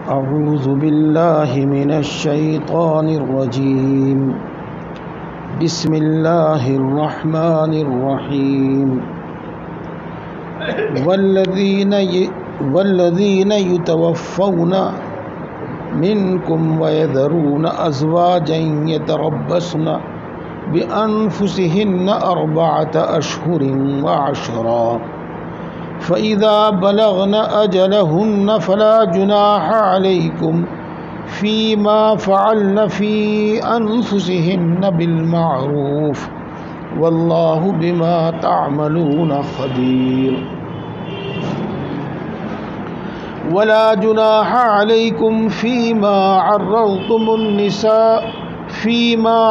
أعوذ بالله من الشيطان الرجيم. بسم الله الرحمن الرحيم. والذين يتوفون منكم ويذرون أزواجا يتربصن بأنفسهن 4 أشهر وعشرا فإذا بلغن أجلهن فلا جناح عليكم فيما فعلن في أنفسهن بالمعروف والله بما تعملون خبير. ولا جناح عليكم فيما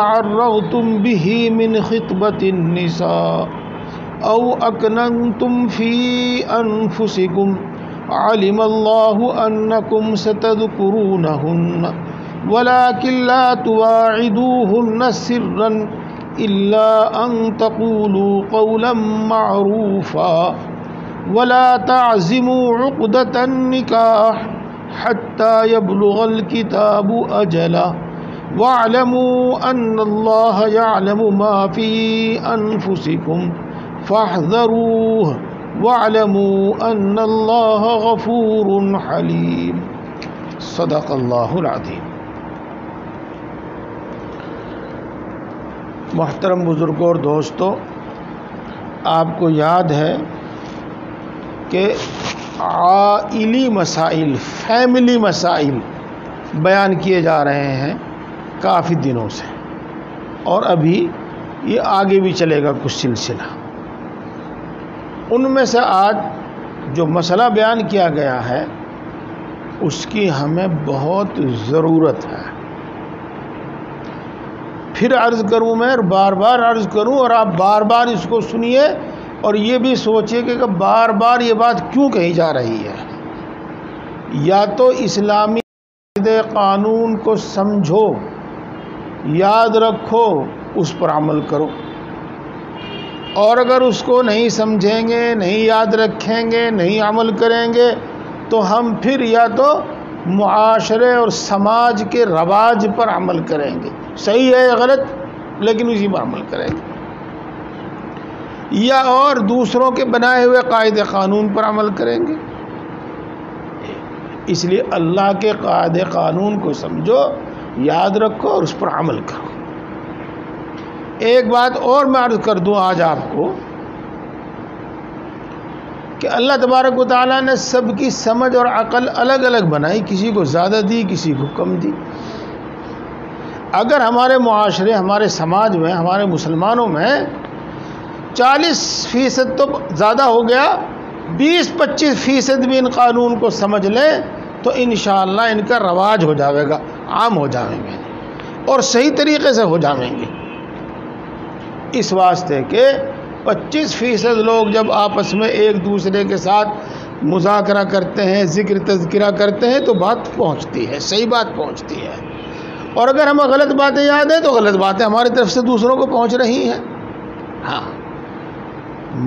عرضتم به من خطبة النساء أو أكننتم في أنفسكم علم الله أنكم ستذكرونهن ولكن لا تواعدوهن سرا إلا أن تقولوا قولا معروفا ولا تعزموا عقدة النكاح حتى يبلغ الكتاب أجله واعلموا أن الله يعلم ما في أنفسكم فاحذروه واعلموا ان اللہ غفور حلیم. صدق اللہ العظیم. محترم بزرگوں اور دوستو، آپ کو یاد ہے کہ عائلی مسائل، فیملی مسائل بیان کیے جا رہے ہیں کافی دنوں سے، اور ابھی یہ آگے بھی چلے گا کچھ سلسلہ. ان میں سے آج جو مسئلہ بیان کیا گیا ہے اس کی ہمیں بہت ضرورت ہے. پھر عرض کروں میں، اور بار بار عرض کروں، اور آپ بار بار اس کو سنیے اور یہ بھی سوچئے کہ بار بار یہ بات کیوں کہی جا رہی ہے. یا تو اسلامی قانون کو سمجھو، یاد رکھو، اس پر عمل کرو، اور اگر اس کو نہیں سمجھیں گے، نہیں یاد رکھیں گے، نہیں عمل کریں گے تو ہم پھر یا تو معاشرے اور سماج کے رواج پر عمل کریں گے، صحیح ہے یا غلط، لیکن اسی پر عمل کریں گے، یا اور دوسروں کے بنائے ہوئے قاعدے قانون پر عمل کریں گے. اس لیے اللہ کے قاعدے قانون کو سمجھو، یاد رکھو اور اس پر عمل کرو. ایک بات اور میں عرض کر دوں آج آپ کو کہ اللہ تبارک و تعالیٰ نے سب کی سمجھ اور عقل الگ الگ بنائی، کسی کو زیادہ دی، کسی کو کم دی. اگر ہمارے معاشرے، ہمارے سماج میں، ہمارے مسلمانوں میں 40% تو زیادہ ہو گیا، 20-25% بھی ان قانون کو سمجھ لیں تو انشاءاللہ ان کا رواج ہو جاوے گا، عام ہو جائیں گے اور صحیح طریقے سے ہو جائیں گے. اس واسطے کہ 25% لوگ جب آپس میں ایک دوسرے کے ساتھ مذاکرہ کرتے ہیں، ذکر تذکرہ کرتے ہیں تو بات پہنچتی ہے، صحیح بات پہنچتی ہے. اور اگر ہمیں غلط باتیں یاد ہیں تو غلط باتیں ہماری طرف سے دوسروں کو پہنچ رہی ہیں. ہاں،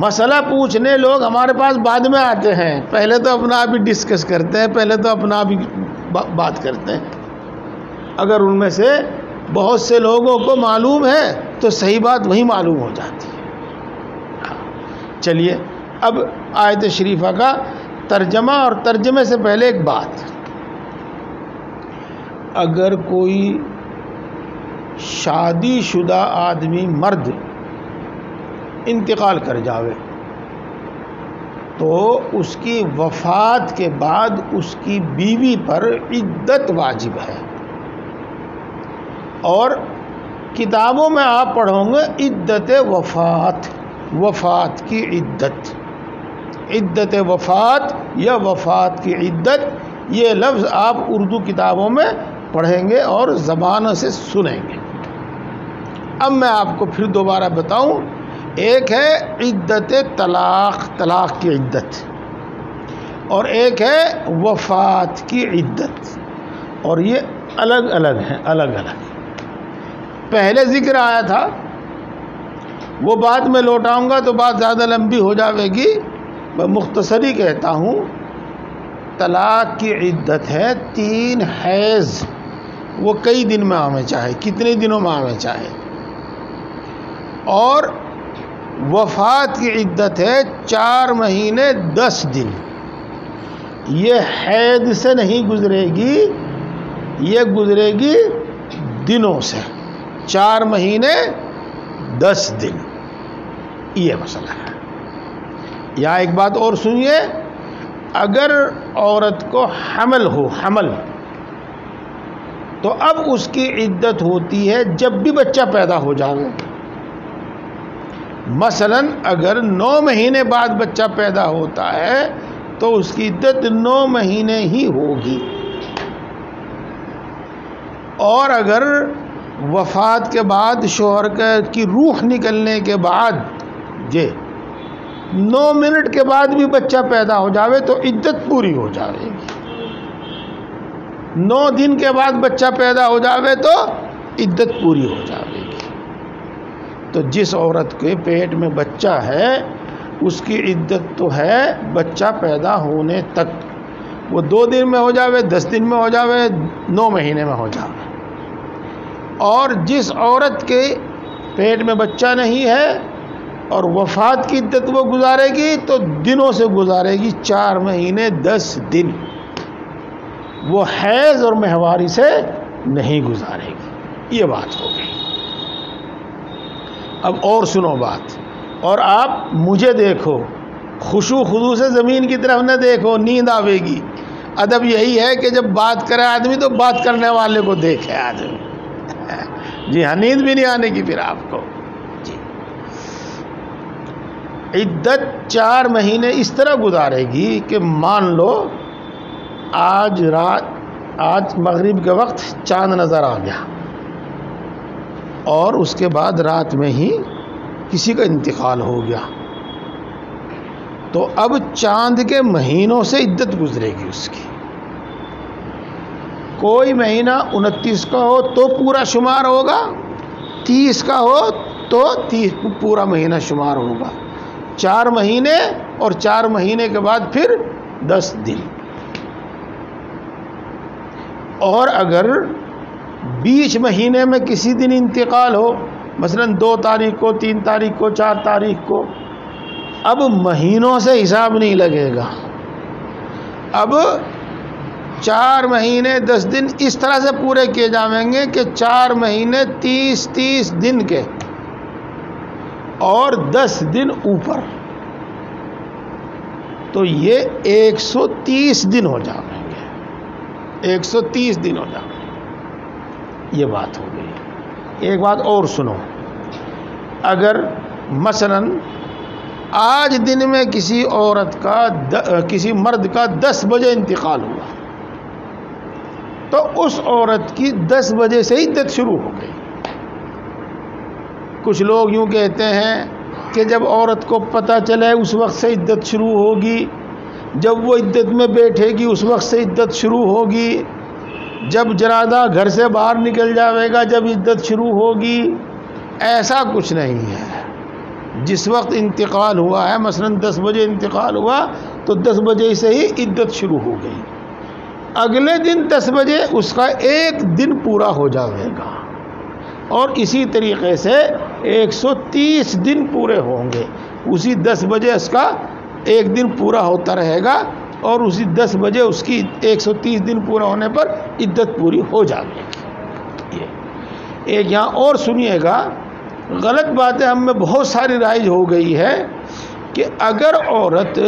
مسئلہ پوچھنے لوگ ہمارے پاس بعد میں آتے ہیں، پہلے تو اپنا آپ ہی ڈسکس کرتے ہیں، پہلے تو اپنا آپ ہی بات کرتے ہیں. اگر ان میں سے بہت سے لوگوں کو معلوم ہے تو صحیح بات وہی معلوم ہو جاتی ہے. چلیے اب آیت شریفہ کا ترجمہ، اور ترجمے سے پہلے ایک بات، اگر کوئی شادی شدہ آدمی مرد انتقال کر جاوے تو اس کی وفات کے بعد اس کی بیوی پر عدت واجب ہے. اور کتابوں میں آپ پڑھوں گے عدت وفات، وفات کی عدت، عدت وفات یا وفات کی عدت، یہ لفظ آپ اردو کتابوں میں پڑھیں گے اور زبانوں سے سنیں گے. اب میں آپ کو پھر دوبارہ بتاؤں، ایک ہے عدت طلاق، طلاق کی عدت، اور ایک ہے وفات کی عدت، اور یہ الگ الگ ہیں، الگ الگ. پہلے ذکر آیا تھا، وہ بات میں لوٹاؤں گا تو بات زیادہ لمبی ہو جاوے گی، میں مختصری کہتا ہوں. طلاق کی عدت ہے 3 حیض، وہ کئی دن میں آویں چاہے، کتنے دنوں میں آویں چاہے، اور وفات کی عدت ہے 4 مہینے 10 دن۔ یہ حیض سے نہیں گزرے گی، یہ گزرے گی دنوں سے، 4 مہینے 10 دن، یہ مسئلہ ہے۔ یا ایک بات اور سنیے، اگر عورت کو حمل ہو، حمل، تو اب اس کی عدت ہوتی ہے جب بھی بچہ پیدا ہو جائے۔ مثلا اگر 9 مہینے بعد بچہ پیدا ہوتا ہے تو اس کی عدت 9 مہینے ہی ہوگی، اور اگر وفات کے بعد شوہر کی روح نکلنے کے بعد 9 منٹ کے بعد بھی بچہ پیدا ہو جاوے تو عدت پوری ہو جائے گی، 9 دن کے بعد بچہ پیدا ہو جاوے تو عدت پوری ہو جائے گی۔ تو جس عورت کے پیٹ میں بچہ ہے اس کی عدت تو ہے بچہ پیدا ہونے تک، وہ 2 دن میں ہو جاوے، 10 دن میں ہو جاوے، 9 مہینے میں ہو جاوے۔ اور جس عورت کے پیٹ میں بچہ نہیں ہے اور وفات کی عدت وہ گزارے گی تو دنوں سے گزارے گی، 4 مہینے 10 دن، وہ حیض اور مہواری سے نہیں گزارے گی۔ یہ بات ہو گئی۔ اب اور سنو بات، اور آپ مجھے دیکھو، خشوع خضوع سے زمین کی طرف نہ دیکھو، نیند آوے گی۔ ادب یہی ہے کہ جب بات کرے آدمی تو بات کرنے والے کو دیکھے آدمی۔ جی ہاں، نیند بھی نہیں آنے کی پھر آپ کو۔ جی عدت 4 مہینے اس طرح گزارے گی کہ مان لو آج مغرب کے وقت چاند نظر آ گیا اور اس کے بعد رات میں ہی کسی کا انتقال ہو گیا، تو اب چاند کے مہینوں سے عدت گزرے گی اس کی۔ کوئی مہینہ 29 کا ہو تو پورا شمار ہوگا، 30 کا ہو تو 30 پورا مہینہ شمار ہوگا، 4 مہینے اور 4 مہینے کے بعد پھر 10 دن۔ اور اگر بیچ مہینے میں کسی دن انتقال ہو، مثلا 2 تاریخ کو، 3 تاریخ کو، 4 تاریخ کو، اب مہینوں سے حساب نہیں لگے گا، اب 4 مہینے 10 دن اس طرح سے پورے کیے جائیں گے کہ 4 مہینے 30 دن کے اور 10 دن اوپر، تو یہ 130 دن ہو جائیں گے، 130 دن ہو جائیں گے۔ یہ بات ہو گئی۔ ایک بات اور سنو، اگر مثلا آج دن میں کسی عورت کا کسی مرد کا 10 بجے انتقال ہوا تو اس عورت کی 10 بجے سے عدت شروع ہو گئی۔ کچھ لوگ یوں کہتے ہیں کہ جب عورت کو پتہ چلے اس وقت سے عدت شروع ہوگی، جب وہ عدت میں بیٹھے گی اس وقت سے عدت شروع ہوگی، جب جنازہ گھر سے باہر نکل جاوے گا جب عدت شروع ہوگی۔ ایسا کچھ نہیں ہے، جس وقت انتقال ہوا ہے، مثلا 10 بجے انتقال ہوا تو 10 بجے سے ہی عدت شروع ہو گئی، اگلے دن 10 بجے اس کا 1 دن پورا ہو جاوے گا، اور اسی طریقے سے 130 دن پورے ہوں گے، اسی 10 بجے اس کا 1 دن پورا ہوتا رہے گا، اور اسی 10 بجے اس کی 130 دن پورا ہونے پر عدت پوری ہو جائے گی۔ ایک یہاں اور سنیے گا، غلط باتیں ہم میں بہت ساری رائج ہو گئی ہے کہ اگر عورت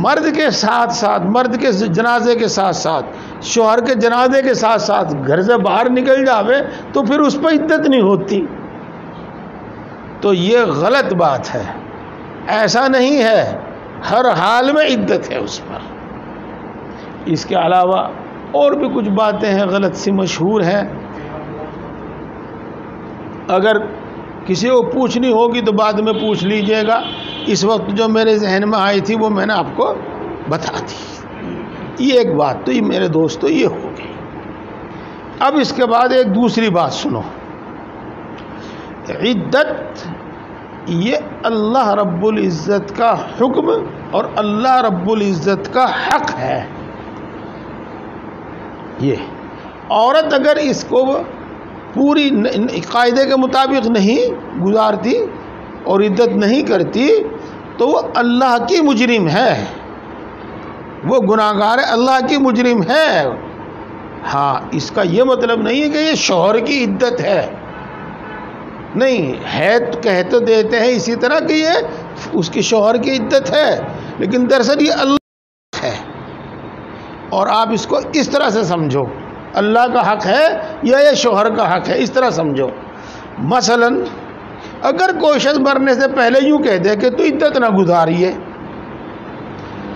مرد کے ساتھ ساتھ، مرد کے جنازے کے ساتھ ساتھ، شوہر کے جنازے کے ساتھ ساتھ گھر سے باہر نکل جاوے تو پھر اس پہ عدت نہیں ہوتی، تو یہ غلط بات ہے، ایسا نہیں ہے، ہر حال میں عدت ہے اس پر۔ اس کے علاوہ اور بھی کچھ باتیں ہیں غلط سی مشہور ہیں، اگر کسی کو پوچھنی ہوگی تو بعد میں پوچھ لیجئے گا، اس وقت جو میرے ذہن میں آئی تھی وہ میں نے آپ کو بتا دی۔ یہ ایک بات تو یہ میرے دوستو یہ ہو گئی۔ اب اس کے بعد ایک دوسری بات سنو، عدت یہ اللہ رب العزت کا حکم اور اللہ رب العزت کا حق ہے۔ یہ عورت اگر اس کو پوری قاعدے کے مطابق نہیں گزارتی اور عدت نہیں کرتی تو وہ اللہ کی مجرم ہے، وہ گناہگار ہے، اللہ کی مجرم ہے۔ ہاں، اس کا یہ مطلب نہیں ہے کہ یہ شوہر کی عدت ہے، نہیں ہے، کہہ تو دیتے ہیں اسی طرح کہ یہ اس کے شوہر کی عدت ہے، لیکن دراصل یہ اللہ ہے، اور آپ اس کو اس طرح سے سمجھو، اللہ کا حق ہے یا یہ شوہر کا حق ہے، اس طرح سمجھو۔ مثلا اگر کوئی شخص مرنے سے پہلے یوں کہہ دے کہ تو عدت نہ گزاریے،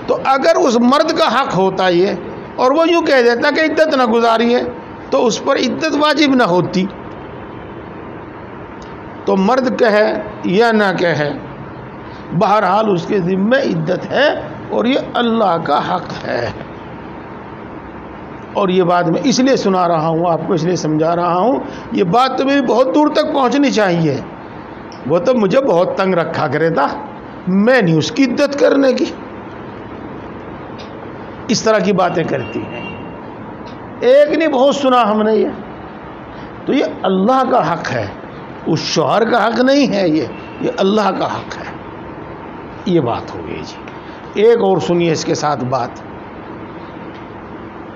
تو اگر اس مرد کا حق ہوتا یہ اور وہ یوں کہہ دیتا کہ عدت نہ گزاریے، تو اس پر عدت واجب نہ ہوتی۔ تو مرد کہے یا نہ کہے، بہرحال اس کے ذمہ عدت ہے اور یہ اللہ کا حق ہے۔ اور یہ بات میں اس لیے سنا رہا ہوں آپ کو، اس لیے سمجھا رہا ہوں، یہ بات تو میری بہت دور تک پہنچنی چاہیے۔ وہ تو مجھے بہت تنگ رکھا کرے تھا، میں نہیں اس کی عدت کرنے کی، اس طرح کی باتیں کرتی ہیں۔ ایک نہیں بہت سنا ہم نے یہ، تو یہ اللہ کا حق ہے، اس شوہر کا حق نہیں ہے، یہ اللہ کا حق ہے۔ یہ بات ہو گئی جی۔ ایک اور سنیے اس کے ساتھ بات،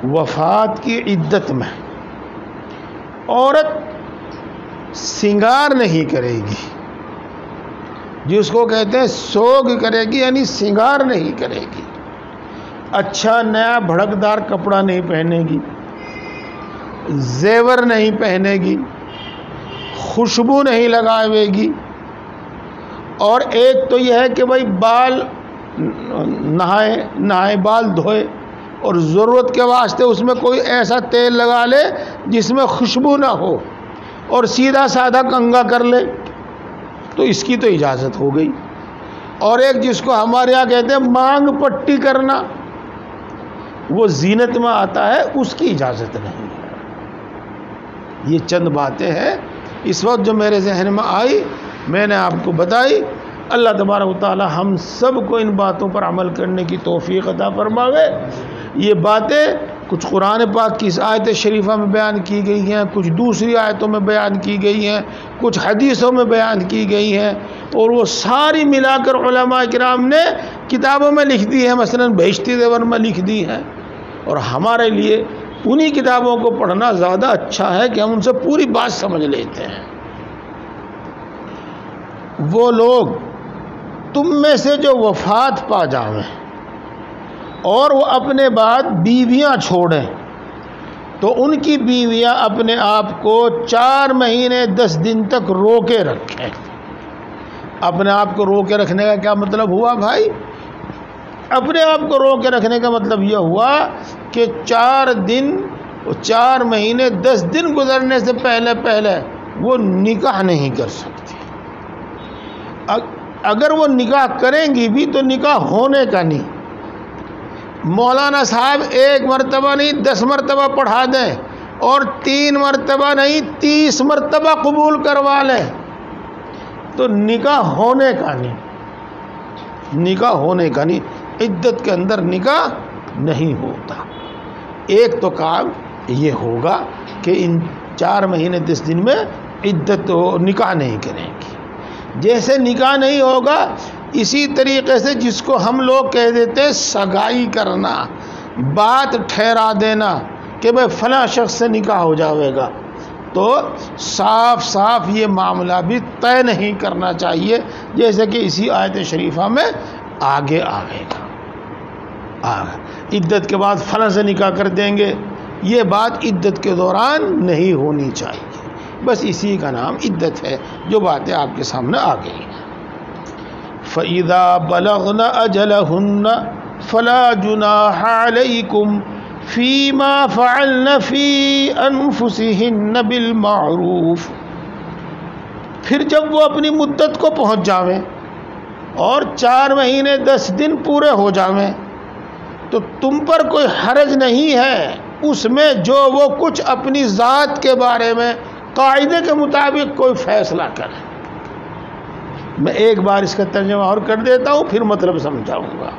وفات کی عدت میں عورت سنگار نہیں کرے گی، جس کو کہتے ہیں سوگ کرے گی، یعنی سنگار نہیں کرے گی، اچھا نیا بھڑکدار کپڑا نہیں پہنے گی، زیور نہیں پہنے گی، خوشبو نہیں لگاوے گی، اور ایک تو یہ ہے کہ بھائی بال نہائے بال دھوئے، اور ضرورت کے واسطے اس میں کوئی ایسا تیل لگا لے جس میں خوشبو نہ ہو، اور سیدھا سادہ کنگھا کر لے، تو اس کی تو اجازت ہو گئی۔ اور ایک جس کو ہمارے یہاں کہتے ہیں مانگ پٹی کرنا، وہ زینت میں آتا ہے، اس کی اجازت نہیں ہے۔ یہ چند باتیں ہیں اس وقت جو میرے ذہن میں آئی، میں نے آپ کو بتائی۔ اللہ تبارک و تعالی ہم سب کو ان باتوں پر عمل کرنے کی توفیق عطا فرماوے۔ یہ باتیں کچھ قرآن پاک کی اس آیت شریفہ میں بیان کی گئی ہیں، کچھ دوسری آیتوں میں بیان کی گئی ہیں، کچھ حدیثوں میں بیان کی گئی ہیں، اور وہ ساری ملا کر علماء کرام نے کتابوں میں لکھ دی ہیں، مثلا بہشتی زیور میں لکھ دی ہیں، اور ہمارے لیے انہی کتابوں کو پڑھنا زیادہ اچھا ہے کہ ہم ان سے پوری بات سمجھ لیتے ہیں۔ وہ لوگ تم میں سے جو وفات پا جاویں اور وہ اپنے بعد بیویاں چھوڑیں، تو ان کی بیویاں اپنے آپ کو 4 مہینے 10 دن تک روکے رکھیں۔ اپنے آپ کو روکے رکھنے کا کیا مطلب ہوا بھائی؟ اپنے آپ کو روکے رکھنے کا مطلب یہ ہوا کہ 4 مہینے 10 دن گزرنے سے پہلے وہ نکاح نہیں کر سکتی۔ اگر وہ نکاح کریں گی بھی تو نکاح ہونے کا نہیں۔ مولانا صاحب 1 مرتبہ نہیں 10 مرتبہ پڑھا دیں، اور 3 مرتبہ نہیں 30 مرتبہ قبول کروا لیں، تو نکاح ہونے کا نہیں، نکاح ہونے کا نہیں، عدت کے اندر نکاح نہیں ہوتا۔ ایک تو کام یہ ہوگا کہ ان 4 مہینے 10 دن میں عدت نکاح نہیں کریں گی۔ جیسے نکاح نہیں ہوگا، اسی طریقے سے جس کو ہم لوگ کہہ دیتے ہیں سگائی کرنا، بات ٹھہرا دینا کہ بھئی فلاں شخص سے نکاح ہو جاوے گا، تو صاف یہ معاملہ بھی طے نہیں کرنا چاہیے، جیسے کہ اسی آیت شریفہ میں آگے آئے گا۔ عدت کے بعد فلاں سے نکاح کر دیں گے، یہ بات عدت کے دوران نہیں ہونی چاہیے، بس اسی کا نام عدت ہے، جو باتیں آپ کے سامنے آ گئی ہیں۔ فَإِذَا بَلَغْنَ أَجَلَهُنَّ فَلَا جُنَاحَ عَلَيْكُمْ فِي مَا فَعَلْنَ فِي أَنفُسِهِنَّ بِالْمَعْرُوفِ۔ پھر جب وہ اپنی مدت کو پہنچ جاویں اور 4 مہینے 10 دن پورے ہو جاویں، تو تم پر کوئی حرج نہیں ہے اس میں جو وہ کچھ اپنی ذات کے بارے میں قاعدے کے مطابق کوئی فیصلہ کرے۔ میں ایک بار اس کا ترجمہ اور کر دیتا ہوں، پھر مطلب سمجھاؤں گا۔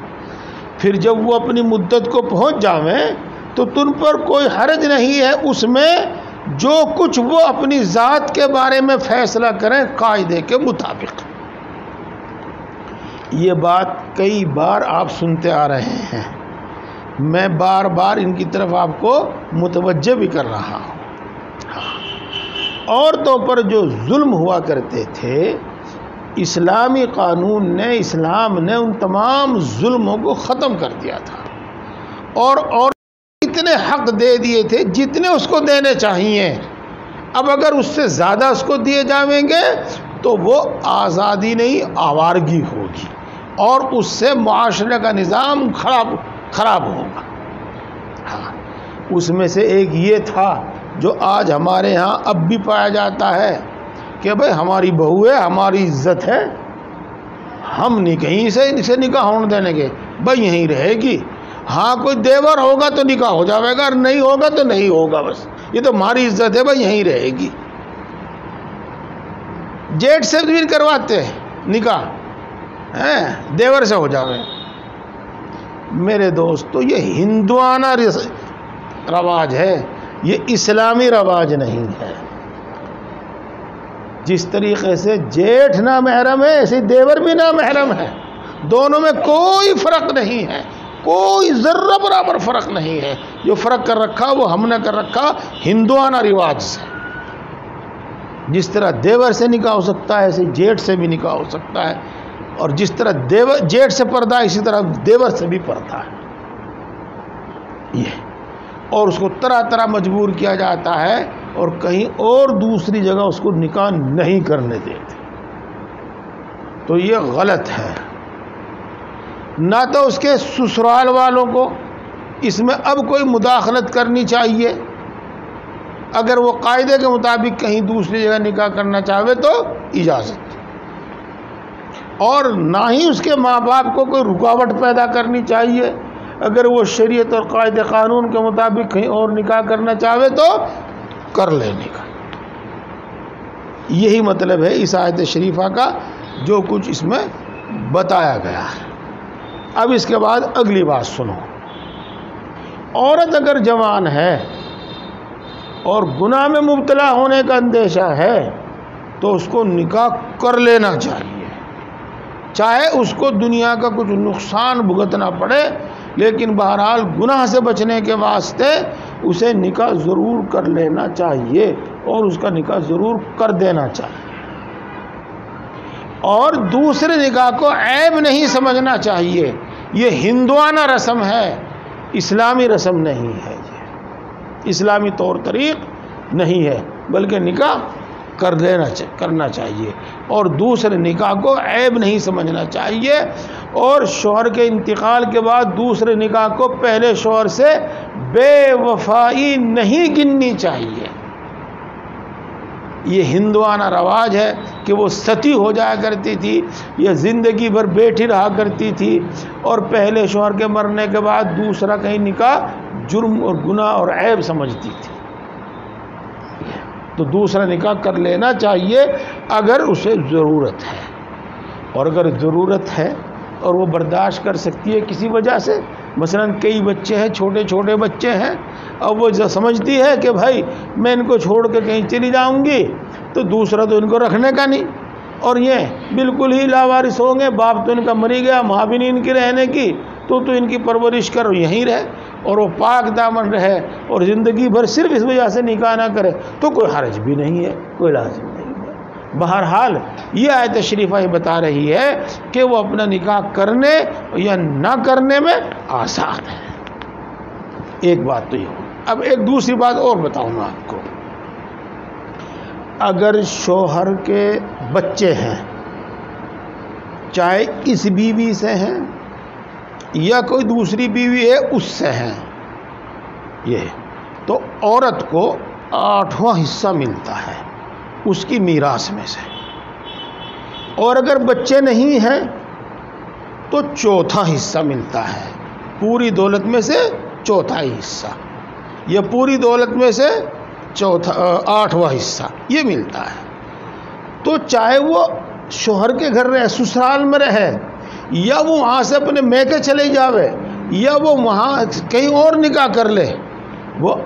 پھر جب وہ اپنی مدت کو پہنچ جاویں تو تم پر کوئی حرج نہیں ہے اس میں جو کچھ وہ اپنی ذات کے بارے میں فیصلہ کریں قاعدے کے مطابق۔ یہ بات کئی بار آپ سنتے آ رہے ہیں، میں بار بار ان کی طرف آپ کو متوجہ بھی کر رہا ہوں۔ عورتوں پر جو ظلم ہوا کرتے تھے، اسلامی قانون نے، اسلام نے ان تمام ظلموں کو ختم کر دیا تھا، اور اتنے حق دے دیے تھے جتنے اس کو دینے چاہیے۔ اب اگر اس سے زیادہ اس کو دیے جائیں گے تو وہ آزادی نہیں، آوارگی ہوگی، اور اس سے معاشرے کا نظام خراب ہوگا۔ ہاں، اس میں سے ایک یہ تھا جو آج ہمارے ہاں اب بھی پایا جاتا ہے کہ بھئی ہماری بہو ہے، ہماری عزت ہے، ہم نہیں کہیں سے نکاح ہونے دینے گے، بھئی یہیں رہے گی۔ ہاں کوئی دیور ہوگا تو نکاح ہو جائے گا، اور نہیں ہوگا تو نہیں ہوگا، بس یہ تو ہماری عزت ہے، بھئی یہیں رہے گی۔ جیٹ سے بھی کرواتے نکاح، دیور سے ہو جاوے۔ میرے دوستو، یہ ہندوانہ رواج ہے، یہ اسلامی رواج نہیں ہے۔ جس طریقے سے جیٹھ نامحرم ہے، ایسے دیور بھی نامحرم ہے، دونوں میں کوئی فرق نہیں ہے، کوئی ذرہ برابر فرق نہیں ہے۔ جو فرق کر رکھا وہ ہم نے کر رکھا ہندوانہ رواج سے۔ جس طرح دیور سے نکاح ہو سکتا ہے، ایسے جیٹھ سے بھی نکاح ہو سکتا ہے، اور جس طرح جیٹھ سے پردہ ہے، اسی طرح دیور سے بھی پردہ ہے یہ، اور اس کو طرح طرح مجبور کیا جاتا ہے، اور کہیں اور دوسری جگہ اس کو نکاح نہیں کرنے دیتے۔ تو یہ غلط ہے۔ نہ تو اس کے سسرال والوں کو اس میں اب کوئی مداخلت کرنی چاہیے، اگر وہ قاعدے کے مطابق کہیں دوسری جگہ نکاح کرنا چاہے تو اجازت، اور نہ ہی اس کے ماں باپ کو کوئی رکاوٹ پیدا کرنی چاہیے، اگر وہ شریعت اور قاعدے قانون کے مطابق کہیں اور نکاح کرنا چاہے تو کر لینے کا۔ یہی مطلب ہے اس آیت شریفہ کا، جو کچھ اس میں بتایا گیا ہے۔ اب اس کے بعد اگلی بات سنو۔ عورت اگر جوان ہے اور گناہ میں مبتلا ہونے کا اندیشہ ہے تو اس کو نکاح کر لینا چاہیے، چاہے اس کو دنیا کا کچھ نقصان بھگتنا پڑے، لیکن بہرحال گناہ سے بچنے کے واسطے اسے نکاح ضرور کر لینا چاہیے، اور اس کا نکاح ضرور کر دینا چاہیے، اور دوسرے نکاح کو عیب نہیں سمجھنا چاہیے۔ یہ ہندوانہ رسم ہے، اسلامی رسم نہیں ہے، یہ اسلامی طور طریق نہیں ہے، بلکہ نکاح کرنا چاہیے، اور دوسرے نکاح کو عیب نہیں سمجھنا چاہیے، اور شوہر کے انتقال کے بعد دوسرے نکاح کو پہلے شوہر سے بے وفائی نہیں گننی چاہیے۔ یہ ہندوانہ رواج ہے کہ وہ ستی ہو جایا کرتی تھی، یہ زندگی بھر بیٹھی رہا کرتی تھی، اور پہلے شوہر کے مرنے کے بعد دوسرا کہیں نکاح جرم اور گناہ اور عیب سمجھتی تھی۔ تو دوسرا نکاح کر لینا چاہیے اگر اسے ضرورت ہے، اور اگر ضرورت ہے اور وہ برداشت کر سکتی ہے کسی وجہ سے، مثلا کئی بچے ہیں، چھوٹے چھوٹے بچے ہیں، اب وہ سمجھتی ہے کہ بھائی میں ان کو چھوڑ کے کہیں چلی جاؤں گی تو دوسرا تو ان کو رکھنے کا نہیں، اور یہ بالکل ہی لاوارث ہوں گے، باپ تو ان کا مری گیا، ماں بھی نہیں ان کی رہنے کی، تو ان کی پرورش کرو، یہیں رہے، اور وہ پاک دامن رہے، اور زندگی بھر صرف اس وجہ سے نکاح نہ کرے تو کوئی حرج بھی نہیں ہے، کوئی لازم نہیں ہے۔ بہرحال یہ آیت شریفہ یہ بتا رہی ہے کہ وہ اپنا نکاح کرنے یا نہ کرنے میں آزاد ہے۔ ایک بات تو یہ ہو۔ اب ایک دوسری بات اور بتاؤں میں آپ کو، اگر شوہر کے بچے ہیں، چاہے اس بیوی سے ہیں یا کوئی دوسری بیوی ہے اس سے ہیں، یہ تو عورت کو 8واں حصہ ملتا ہے اس کی میراث میں سے، اور اگر بچے نہیں ہیں تو 4تھا حصہ ملتا ہے، پوری دولت میں سے 4تھا حصہ، یا پوری دولت میں سے 8واں حصہ یہ ملتا ہے۔ تو چاہے وہ شوہر کے گھر رہے، سسرال میں رہے، یا وہ وہاں سے اپنے میکے چلے جاوے، یا وہ وہاں کہیں اور نکاح کر لے، وہ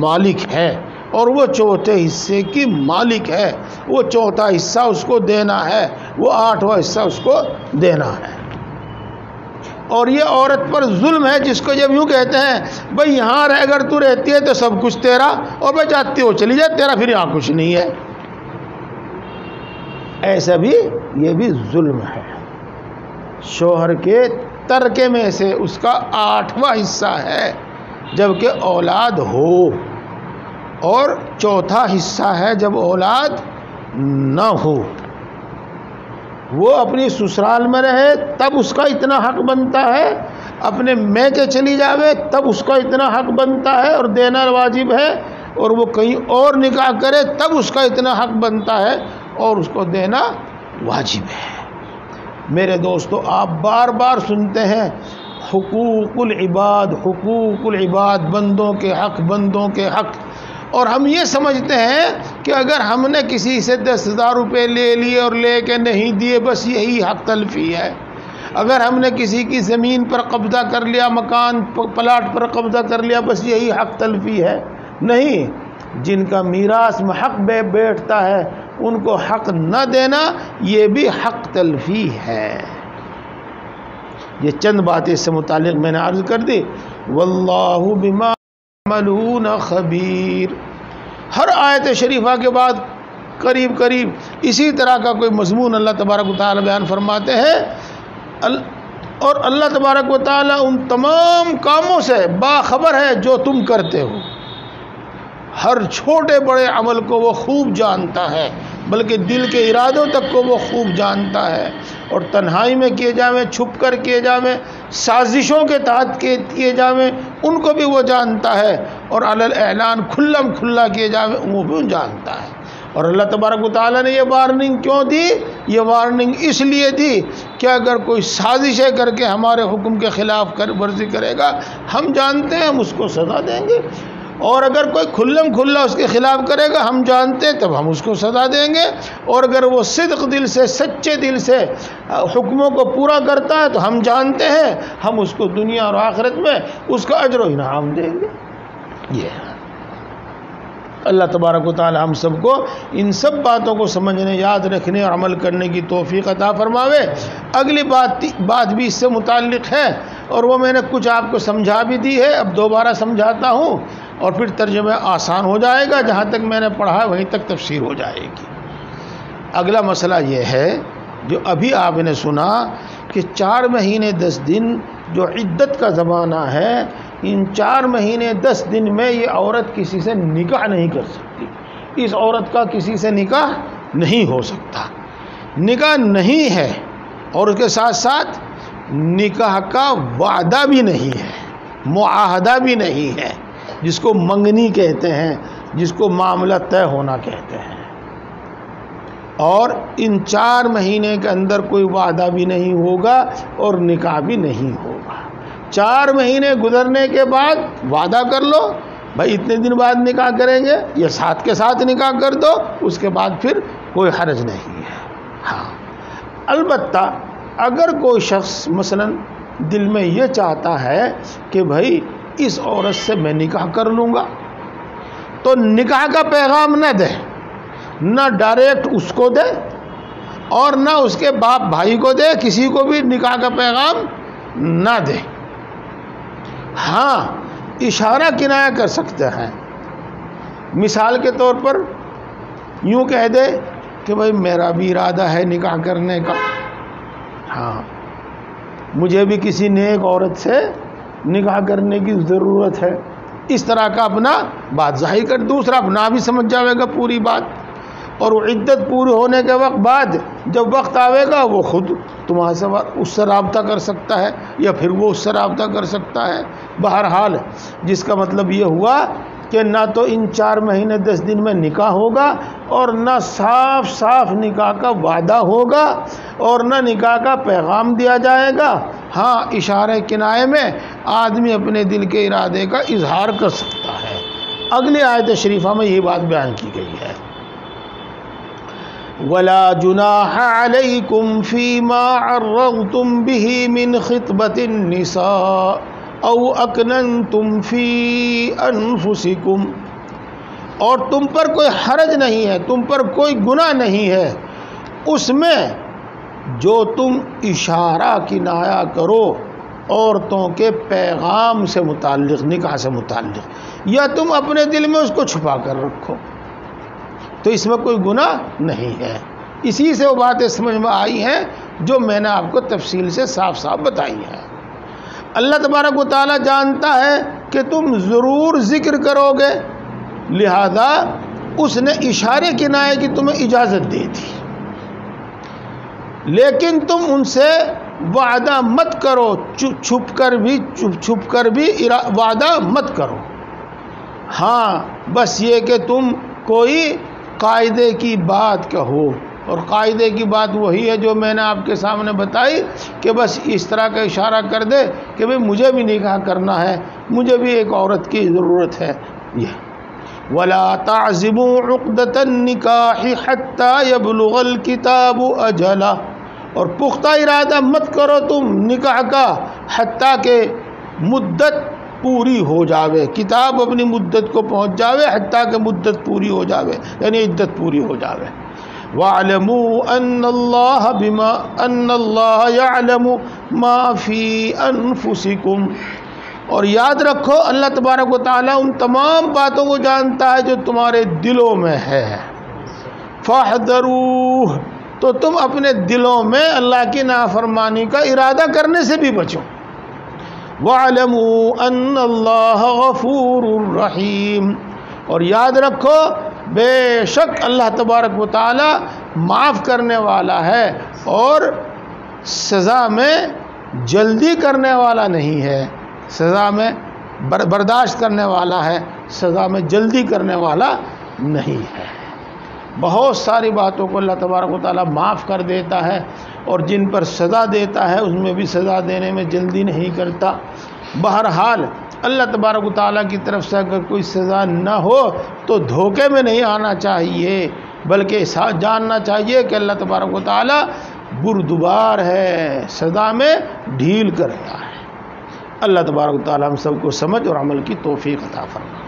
مالک ہے اور وہ چوتھے حصے کی مالک ہے. وہ چوتھا حصہ اس کو دینا ہے, وہ 8واں حصہ اس کو دینا ہے. اور یہ عورت پر ظلم ہے جس کو جب یوں کہتے ہیں بھئی یہاں اگر تو رہتی ہے تو سب کچھ تیرا, اور بھئی جاتی ہو چلی جائے تیرا پھر یہاں کچھ نہیں ہے. ایسا بھی یہ بھی ظلم ہے. شوہر کے ترکے میں سے اس کا 8واں حصہ ہے جبکہ اولاد ہو, اور چوتھا حصہ ہے جب اولاد نہ ہو. وہ اپنی سسرال میں رہے تب اس کا اتنا حق بنتا ہے, اپنے میکے چلی جاوے تب اس کا اتنا حق بنتا ہے اور دینا واجب ہے, اور وہ کہیں اور نکاح کرے تب اس کا اتنا حق بنتا ہے اور اس کو دینا واجب ہے. میرے دوستو, آپ بار بار سنتے ہیں حقوق العباد, حقوق العباد, بندوں کے حق, بندوں کے حق. اور ہم یہ سمجھتے ہیں کہ اگر ہم نے کسی سے 10,000 روپے لے لیے اور لے کے نہیں دیے بس یہی حق تلفی ہے. اگر ہم نے کسی کی زمین پر قبضہ کر لیا, مکان پلاٹ پر قبضہ کر لیا, بس یہی حق تلفی ہے. نہیں, جن کا میراث میں حق بیٹھتا ہے ان کو حق نہ دینا یہ بھی حق تلفی ہے. یہ چند باتیں اس سے متعلق میں نے عرض کر دی. واللہ بما تعملون خبیر. ہر آیت شریفہ کے بعد قریب قریب اسی طرح کا کوئی مضمون اللہ تبارک و تعالی بیان فرماتے ہیں, اور اللہ تبارک و تعالی ان تمام کاموں سے باخبر ہے جو تم کرتے ہو. ہر چھوٹے بڑے عمل کو وہ خوب جانتا ہے, بلکہ دل کے ارادوں تک کو وہ خوب جانتا ہے. اور تنہائی میں کیے جاویں, چھپ کر کیے جاویں, سازشوں کے تحت کیے جاویں, ان کو بھی وہ جانتا ہے, اور علی الاعلان کھلم کھلا کیے جاویں وہ بھی جانتا ہے. اور اللہ تبارک و تعالیٰ نے یہ وارننگ کیوں دی؟ یہ وارننگ اس لیے دی کہ اگر کوئی سازشیں کر کے ہمارے حکم کے خلاف ورزی کرے گا ہم جانتے ہیں ہم اس کو سزا دیں گے, اور اگر کوئی کھلم کھلا اس کے خلاف کرے گا ہم جانتے ہیں تب ہم اس کو سزا دیں گے. اور اگر وہ صدق دل سے, سچے دل سے حکموں کو پورا کرتا ہے تو ہم جانتے ہیں ہم اس کو دنیا اور آخرت میں اس کا اجر و انعام دیں گے. یہ اللہ تبارک و تعالی ہم سب کو ان سب باتوں کو سمجھنے, یاد رکھنے اور عمل کرنے کی توفیق عطا فرماوے. اگلی بات بھی اس سے متعلق ہے اور وہ میں نے کچھ آپ کو سمجھا بھی دی ہے, اب دوبارہ سمجھاتا ہوں اور پھر ترجمہ آسان ہو جائے گا. جہاں تک میں نے پڑھا ہے وہیں تک تفسیر ہو جائے گی. اگلا مسئلہ یہ ہے جو ابھی آپ نے سنا کہ 4 مہینے 10 دن جو عدت کا زمانہ ہے, ان 4 مہینے 10 دن میں یہ عورت کسی سے نکاح نہیں کر سکتی. اس عورت کا کسی سے نکاح نہیں ہو سکتا, نکاح نہیں ہے, اور اس کے ساتھ ساتھ نکاح کا وعدہ بھی نہیں ہے, معاہدہ بھی نہیں ہے, جس کو منگنی کہتے ہیں, جس کو معاملہ طے ہونا کہتے ہیں. اور ان 4 مہینے کے اندر کوئی وعدہ بھی نہیں ہوگا اور نکاح بھی نہیں ہوگا. 4 مہینے گزرنے کے بعد وعدہ کر لو بھائی اتنے دن بعد نکاح کریں گے, یا ساتھ کے ساتھ نکاح کر دو, اس کے بعد پھر کوئی حرج نہیں ہے. ہاں البتہ اگر کوئی شخص مثلا دل میں یہ چاہتا ہے کہ بھائی اس عورت سے میں نکاح کر لوں گا, تو نکاح کا پیغام نہ دے, نہ ڈائریکٹ اس کو دے اور نہ اس کے باپ بھائی کو دے, کسی کو بھی نکاح کا پیغام نہ دے. ہاں اشارہ کنایہ کر سکتے ہیں. مثال کے طور پر یوں کہہ دے کہ بھائی میرا بھی ارادہ ہے نکاح کرنے کا, ہاں مجھے بھی کسی نیک عورت سے نکاح کرنے کی ضرورت ہے. اس طرح کا اپنا بات ظاہر کر, دوسرا اپنا بھی سمجھ جاوے گا پوری بات, اور وہ عدت پوری ہونے کے بعد جب وقت آوے گا وہ خود تمہارے سے اس سے رابطہ کر سکتا ہے یا پھر وہ اس سے رابطہ کر سکتا ہے. بہرحال جس کا مطلب یہ ہوا کہ نہ تو ان 4 مہینے 10 دن میں نکاح ہوگا اور نہ صاف صاف نکاح کا وعدہ ہوگا اور نہ نکاح کا پیغام دیا جائے گا. ہاں اشارے کنائے میں آدمی اپنے دل کے ارادے کا اظہار کر سکتا ہے. اگلی آیت شریفہ میں یہ بات بیان کی گئی ہے, وَلَا جُنَاحَ عَلَيْكُمْ فِي مَا عَرَّضْتُمْ بِهِ مِنْ خِطْبَةِ النِّسَاءِ. او اکننتم فی انفسکم، اور تم پر کوئی حرج نہیں ہے، تم پر کوئی گناہ نہیں ہے اس میں جو تم اشارہ کنایا کرو عورتوں کے پیغام سے متعلق، نکاح سے متعلق، یا تم اپنے دل میں اس کو چھپا کر رکھو، تو اس میں کوئی گناہ نہیں ہے۔ اسی سے وہ باتیں سمجھ میں آئی ہیں جو میں نے آپ کو تفصیل سے صاف صاف بتائی ہیں۔ اللہ تبارک و تعالیٰ جانتا ہے کہ تم ضرور ذکر کرو گے، لہذا اس نے اشارے کنائے کی تمہیں اجازت دی تھی، لیکن تم ان سے وعدہ مت کرو، چھپ کر بھی وعدہ مت کرو۔ ہاں بس یہ کہ تم کوئی قاعدے کی بات کہو، اور قاعدے کی بات وہی ہے جو میں نے آپ کے سامنے بتائی کہ بس اس طرح کا اشارہ کر دے کہ بھئی مجھے بھی نکاح کرنا ہے، مجھے بھی ایک عورت کی ضرورت ہے۔ یہ وَلَا تَعْزِمُوا عُقْدَةَ النِّكَاحِ حَتَّى يَبْلُغَ الْكِتَابُ أَجَلَهُ، اور پختہ ارادہ مت کرو تم نکاح کا حتیٰ کہ مدت پوری ہو جاوے، کتاب اپنی مدت کو پہنچ جاوے، حتیٰ کہ مدت پوری ہو جاوے، یعنی عدت پوری ہو جاوے۔ وَاعْلَمُوا أَنَّ اللَّهَ يَعْلَمُ مَا فِي أَنفُسِكُمْ، اور یاد رکھو اللہ تبارک و تعالیٰ ان تمام باتوں کو جانتا ہے جو تمہارے دلوں میں ہے۔ فَاحْذَرُوهُ، تو تم اپنے دلوں میں اللہ کی نافرمانی کا ارادہ کرنے سے بھی بچو۔ وَاعْلَمُوا أَنَّ اللَّهَ غَفُورٌ رَحِيمٌ، اور یاد رکھو بے شک اللہ تبارک و تعالی معاف کرنے والا ہے اور سزا میں جلدی کرنے والا نہیں ہے، سزا میں برداشت کرنے والا ہے، سزا میں جلدی کرنے والا نہیں ہے۔ بہت ساری باتوں کو اللہ تبارک و تعالی معاف کر دیتا ہے، اور جن پر سزا دیتا ہے اس میں بھی سزا دینے میں جلدی نہیں کرتا۔ بہرحال اللہ تبارک و تعالیٰ کی طرف سے اگر کوئی سزا نہ ہو تو دھوکے میں نہیں آنا چاہیے، بلکہ جاننا چاہیے کہ اللہ تبارک و تعالیٰ بردبار ہے، سزا میں ڈھیل کرتا ہے۔ اللہ تبارک و تعالیٰ ہم سب کو سمجھ اور عمل کی توفیق عطا فرمائے۔